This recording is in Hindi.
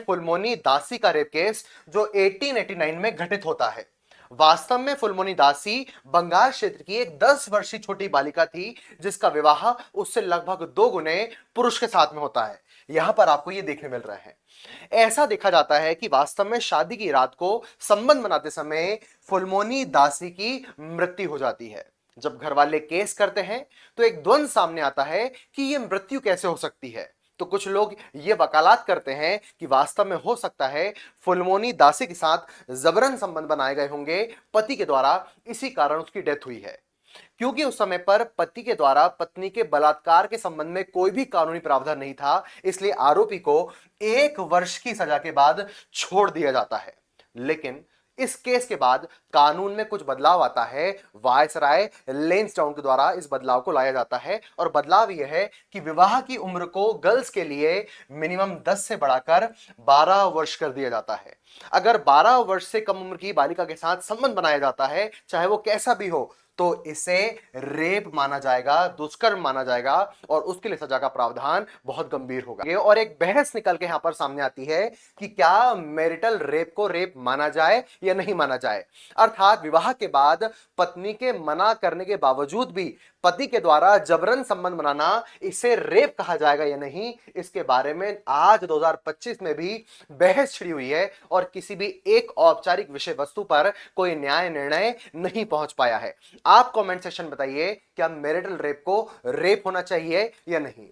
फुलमोनी दासी का रेप केस जो 1889 में घटित होता है। वास्तव में फुलमोनी दासी बंगाल क्षेत्र की एक 10 वर्षीय छोटी बालिका थी जिसका विवाह उससे लगभग 2 गुने पुरुष के साथ में होता है। यहां पर आपको यह देखने मिल रहा है। ऐसा देखा जाता है कि वास्तव में शादी की रात को संबंध बनाते समय फुलमोनी दासी की मृत्यु हो जाती है। जब घर वाले केस करते हैं तो एक द्वंद सामने आता है कि यह मृत्यु कैसे हो सकती है। तो कुछ लोग यह वकालत करते हैं कि वास्तव में हो सकता है फुलमोनी दासी के साथ जबरन संबंध बनाए गए होंगे पति के द्वारा, इसी कारण उसकी डेथ हुई है। क्योंकि उस समय पर पति के द्वारा पत्नी के बलात्कार के संबंध में कोई भी कानूनी प्रावधान नहीं था, इसलिए आरोपी को 1 वर्ष की सजा के बाद छोड़ दिया जाता है। लेकिन इस केस के बाद कानून में कुछ बदलाव आता है। वायसराय लेंसडाउन के द्वारा इस बदलाव को लाया जाता है और बदलाव यह है कि विवाह की उम्र को गर्ल्स के लिए मिनिमम 10 से बढ़ाकर 12 वर्ष कर दिया जाता है। अगर 12 वर्ष से कम उम्र की बालिका के साथ संबंध बनाया जाता है, चाहे वो कैसा भी हो, तो इसे रेप माना जाएगा, दुष्कर्म माना जाएगा और उसके लिए सजा का प्रावधान बहुत गंभीर होगा। और एक बहस निकल के यहां पर सामने आती है कि क्या मैरिटल रेप को रेप माना जाए या नहीं माना जाए। अर्थात विवाह के बाद पत्नी के मना करने के बावजूद भी पति के द्वारा जबरन संबंध बनाना, इसे रेप कहा जाएगा या नहीं, इसके बारे में आज 2025 में भी बहस छिड़ी हुई है और किसी भी एक औपचारिक विषय वस्तु पर कोई न्याय निर्णय नहीं पहुंच पाया है। आप कमेंट सेक्शन बताइए, क्या मैरिटल रेप को रेप होना चाहिए या नहीं।